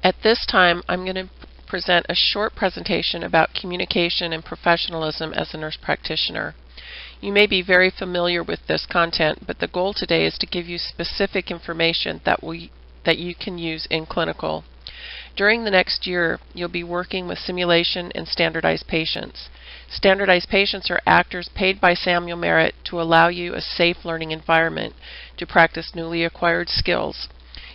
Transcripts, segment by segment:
At this time, I'm going to present a short presentation about communication and professionalism as a nurse practitioner. You may be very familiar with this content, but the goal today is to give you specific information that you can use in clinical. During the next year, you'll be working with simulation and standardized patients. Standardized patients are actors paid by Samuel Merritt to allow you a safe learning environment to practice newly acquired skills.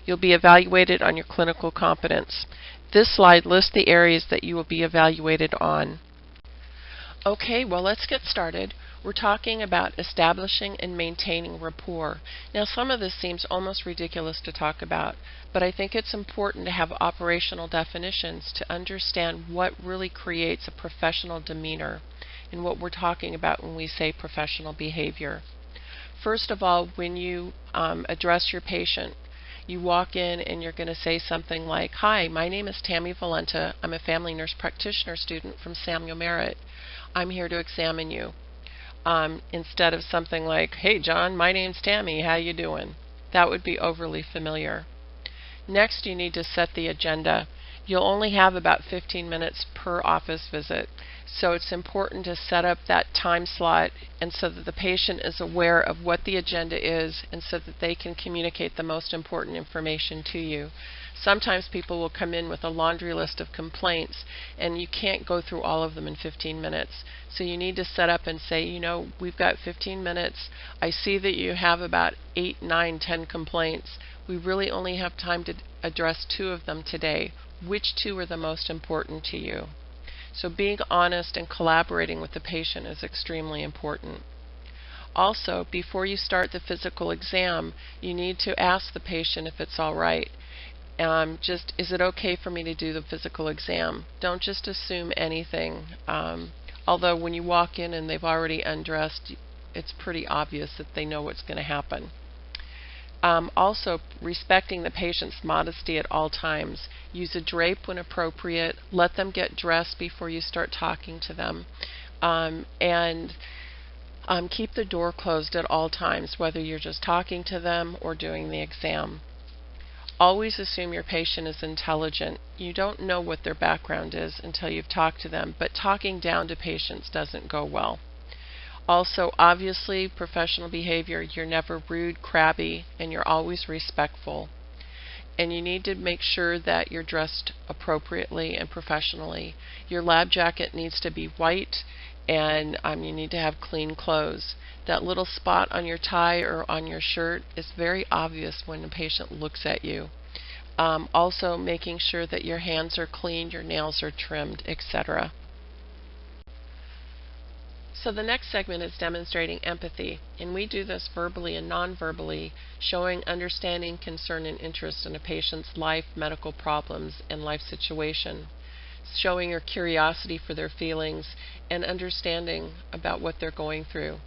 You'll be evaluated on your clinical competence. This slide lists the areas that you will be evaluated on. Okay, well, let's get started. We're talking about establishing and maintaining rapport. Now, some of this seems almost ridiculous to talk about, but I think it's important to have operational definitions to understand what really creates a professional demeanor and what we're talking about when we say professional behavior. First of all, when you address your patient, you walk in and you're going to say something like, "Hi, my name is Tammy Valenta. I'm a family nurse practitioner student from Samuel Merritt. I'm here to examine you." Instead of something like, "Hey John, my name's Tammy, how you doing?" That would be overly familiar. Next, you need to set the agenda. You'll only have about 15 minutes per office visit, so it's important to set up that time slot and so that the patient is aware of what the agenda is and so that they can communicate the most important information to you. Sometimes people will come in with a laundry list of complaints and you can't go through all of them in 15 minutes. So you need to set up and say, you know, we've got 15 minutes. I see that you have about 8, 9, 10 complaints. We really only have time to address 2 of them today. Which 2 are the most important to you? So being honest and collaborating with the patient is extremely important. Also, before you start the physical exam, you need to ask the patient if it's all right. Is it okay for me to do the physical exam? Don't just assume anything. Although when you walk in and they've already undressed, it's pretty obvious that they know what's going to happen. Also, respecting the patient's modesty at all times. Use a drape when appropriate. Let them get dressed before you start talking to them. Keep the door closed at all times, whether you're just talking to them or doing the exam. Always assume your patient is intelligent. You don't know what their background is until you've talked to them, but talking down to patients doesn't go well. Also, obviously, professional behavior, you're never rude, crabby, and you're always respectful. And you need to make sure that you're dressed appropriately and professionally. Your lab jacket needs to be white, and you need to have clean clothes. That little spot on your tie or on your shirt is very obvious when the patient looks at you. Also, making sure that your hands are clean, your nails are trimmed, etc. So the next segment is demonstrating empathy, and we do this verbally and non-verbally, showing understanding, concern, and interest in a patient's life, medical problems, and life situation, showing your curiosity for their feelings, and understanding about what they're going through.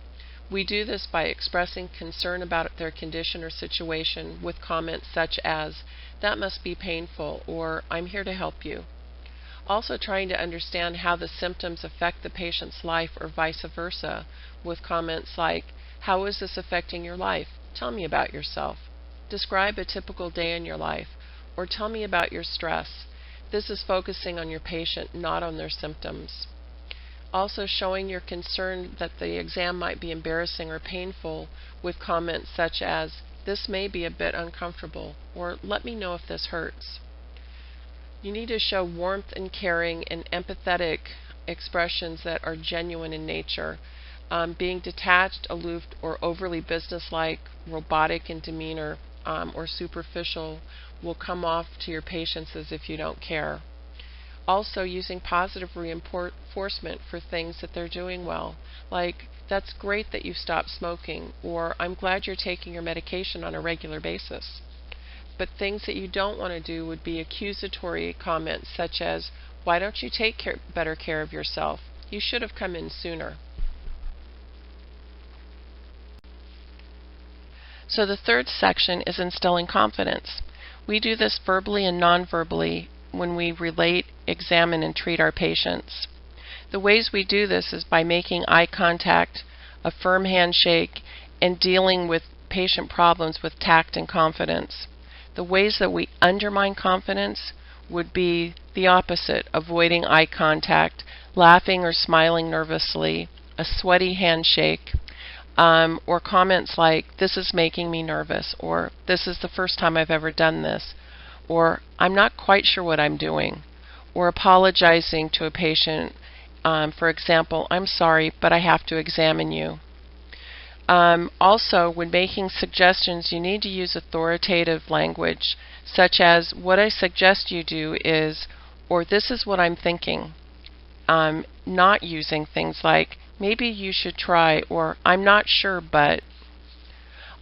We do this by expressing concern about their condition or situation with comments such as, "That must be painful," or "I'm here to help you." Also trying to understand how the symptoms affect the patient's life or vice versa with comments like, "How is this affecting your life? Tell me about yourself." "Describe a typical day in your life," or "Tell me about your stress." This is focusing on your patient, not on their symptoms. Also showing your concern that the exam might be embarrassing or painful with comments such as, "This may be a bit uncomfortable," or "Let me know if this hurts." You need to show warmth and caring and empathetic expressions that are genuine in nature. Being detached, aloof, or overly businesslike, robotic in demeanor, or superficial will come off to your patients as if you don't care. Also using positive reinforcement for things that they're doing well, like, "That's great that you've stopped smoking," or "I'm glad you're taking your medication on a regular basis." But things that you don't want to do would be accusatory comments such as, "Why don't you take better care of yourself? You should have come in sooner." So the third section is instilling confidence. We do this verbally and non-verbally when we relate, examine, and treat our patients. The ways we do this is by making eye contact, a firm handshake, and dealing with patient problems with tact and confidence. The ways that we undermine confidence would be the opposite: avoiding eye contact, laughing or smiling nervously, a sweaty handshake, or comments like, "This is making me nervous," or "This is the first time I've ever done this," or "I'm not quite sure what I'm doing," or apologizing to a patient. For example, "I'm sorry, but I have to examine you." Also, when making suggestions, you need to use authoritative language, such as, "What I suggest you do is," or "This is what I'm thinking." Not using things like, "Maybe you should try," or "I'm not sure, but."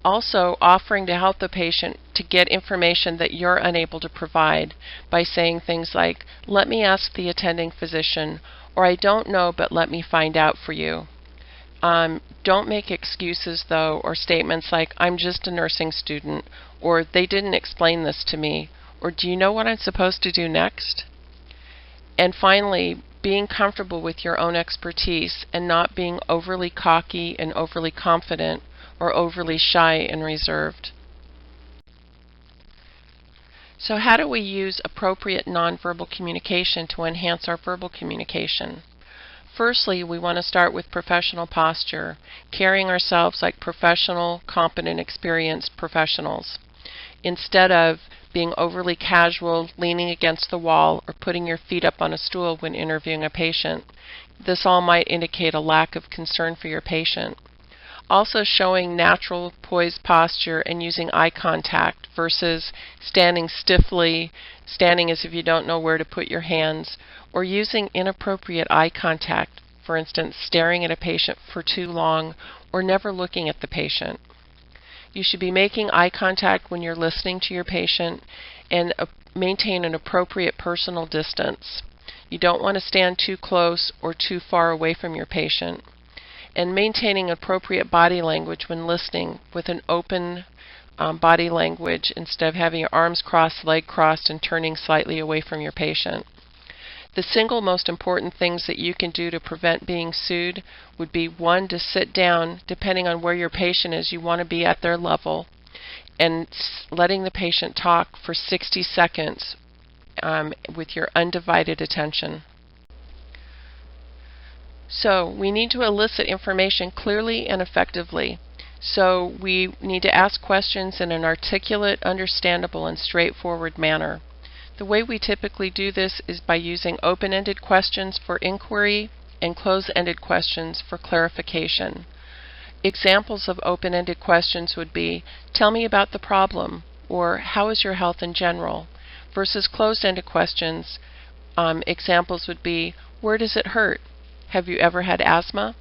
Also, offering to help the patient to get information that you're unable to provide by saying things like, "Let me ask the attending physician," or "I don't know, but let me find out for you." Don't make excuses, though, or statements like, "I'm just a nursing student," or "They didn't explain this to me," or "Do you know what I'm supposed to do next?" And finally, being comfortable with your own expertise and not being overly cocky and overly confident or overly shy and reserved. So how do we use appropriate nonverbal communication to enhance our verbal communication? Firstly, we want to start with professional posture, carrying ourselves like professional, competent, experienced professionals, instead of being overly casual, leaning against the wall, or putting your feet up on a stool when interviewing a patient. This all might indicate a lack of concern for your patient. Also, showing natural poised posture and using eye contact versus standing stiffly, standing as if you don't know where to put your hands, or using inappropriate eye contact, for instance, staring at a patient for too long or never looking at the patient. You should be making eye contact when you're listening to your patient, and maintain an appropriate personal distance. You don't want to stand too close or too far away from your patient. And maintaining appropriate body language when listening, with an open body language instead of having your arms crossed, leg crossed, and turning slightly away from your patient. The single most important things that you can do to prevent being sued would be, one, to sit down. Depending on where your patient is, you want to be at their level, and letting the patient talk for 60 seconds with your undivided attention. So we need to elicit information clearly and effectively. So we need to ask questions in an articulate, understandable, and straightforward manner. The way we typically do this is by using open-ended questions for inquiry and closed-ended questions for clarification. Examples of open-ended questions would be, "Tell me about the problem," or "How is your health in general?" Versus closed-ended questions, examples would be, "Where does it hurt? Have you ever had asthma?"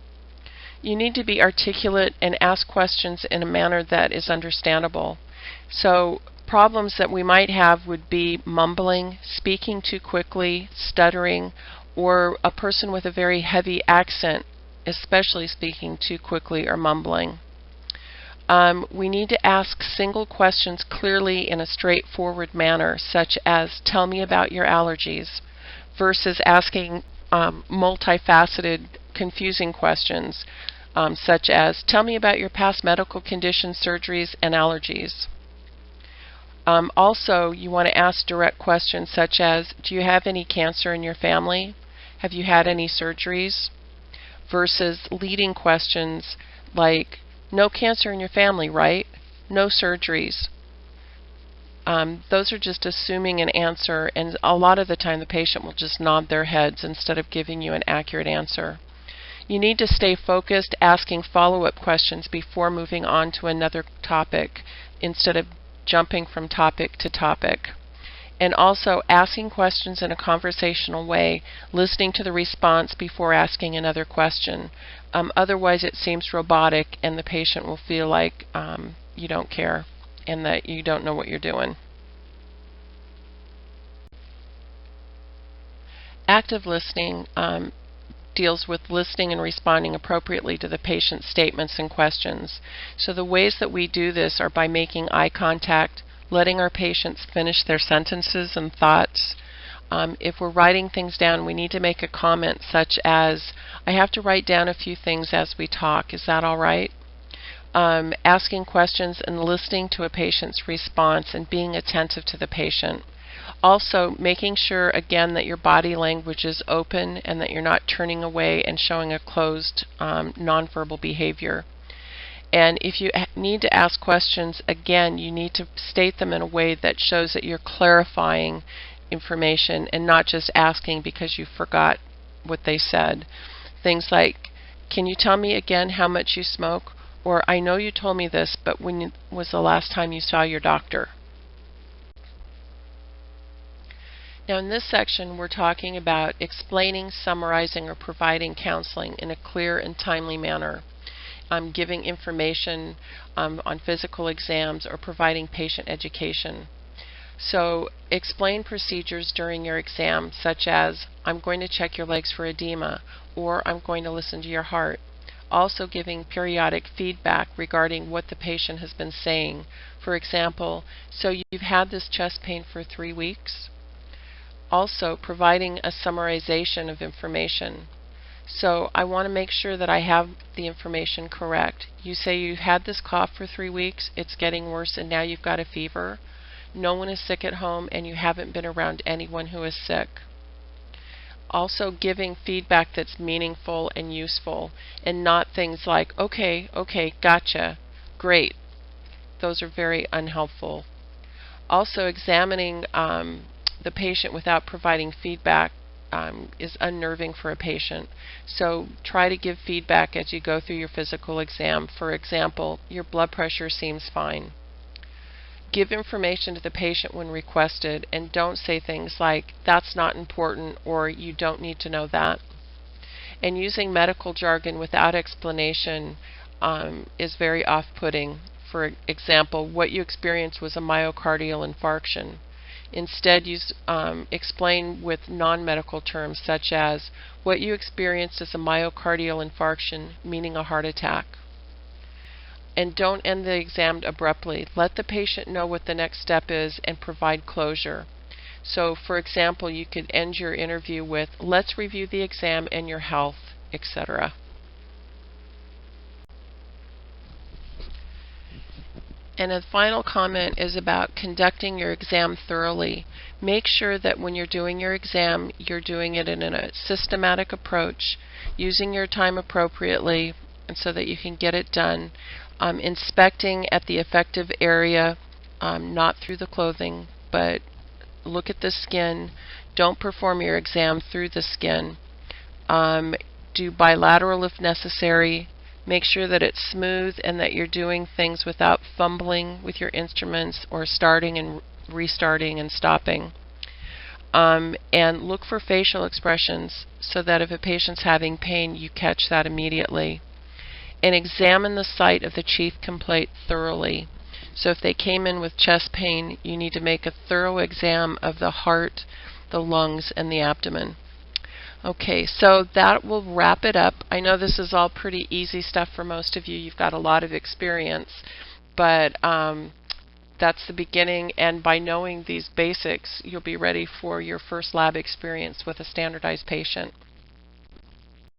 You need to be articulate and ask questions in a manner that is understandable. So problems that we might have would be mumbling, speaking too quickly, stuttering, or a person with a very heavy accent, especially speaking too quickly or mumbling. We need to ask single questions clearly in a straightforward manner, such as, "Tell me about your allergies," versus asking multifaceted, confusing questions, such as, "Tell me about your past medical conditions, surgeries, and allergies." Also, you want to ask direct questions such as, "Do you have any cancer in your family? Have you had any surgeries?" Versus leading questions like, "No cancer in your family, right? No surgeries." Those are just assuming an answer, and a lot of the time the patient will just nod their heads instead of giving you an accurate answer. You need to stay focused, asking follow-up questions before moving on to another topic instead of jumping from topic to topic. And also asking questions in a conversational way, listening to the response before asking another question. Otherwise it seems robotic, and the patient will feel like you don't care and that you don't know what you're doing. Active listening deals with listening and responding appropriately to the patient's statements and questions. So the ways that we do this are by making eye contact, letting our patients finish their sentences and thoughts. If we're writing things down, we need to make a comment such as, "I have to write down a few things as we talk. Is that all right?" Asking questions and listening to a patient's response and being attentive to the patient. Also, making sure again that your body language is open and that you're not turning away and showing a closed nonverbal behavior. And if you need to ask questions, again, you need to state them in a way that shows that you're clarifying information and not just asking because you forgot what they said. Things like, can you tell me again how much you smoke? Or, I know you told me this, but when was the last time you saw your doctor? Now in this section we're talking about explaining, summarizing, or providing counseling in a clear and timely manner. Giving information on physical exams or providing patient education. So explain procedures during your exam, such as, I'm going to check your legs for edema, or I'm going to listen to your heart. Also giving periodic feedback regarding what the patient has been saying. For example, so you've had this chest pain for 3 weeks? Also providing a summarization of information. So I want to make sure that I have the information correct. You say you had this cough for 3 weeks, it's getting worse, and now you've got a fever. No one is sick at home, and you haven't been around anyone who is sick. Also giving feedback that's meaningful and useful, and not things like, okay, gotcha, great. Those are very unhelpful. Also examining the patient without providing feedback is unnerving for a patient. So try to give feedback as you go through your physical exam. For example, your blood pressure seems fine. Give information to the patient when requested, and don't say things like, that's not important, or you don't need to know that. And using medical jargon without explanation is very off-putting. For example, what you experienced was a myocardial infarction. Instead, explain with non-medical terms such as, what you experienced is a myocardial infarction, meaning a heart attack. And don't end the exam abruptly. Let the patient know what the next step is and provide closure. So, for example, you could end your interview with, let's review the exam and your health, etc. And a final comment is about conducting your exam thoroughly. Make sure that when you're doing your exam, you're doing it in a systematic approach, using your time appropriately, and so that you can get it done. Inspecting at the affective area, not through the clothing, but look at the skin. Don't perform your exam through the skin. Do bilateral if necessary. Make sure that it's smooth and that you're doing things without fumbling with your instruments or starting and restarting and stopping. And look for facial expressions so that if a patient's having pain, you catch that immediately. And examine the site of the chief complaint thoroughly. So if they came in with chest pain, you need to make a thorough exam of the heart, the lungs, and the abdomen. Okay, so that will wrap it up. I know this is all pretty easy stuff for most of you. You've got a lot of experience, but that's the beginning, and by knowing these basics, you'll be ready for your first lab experience with a standardized patient.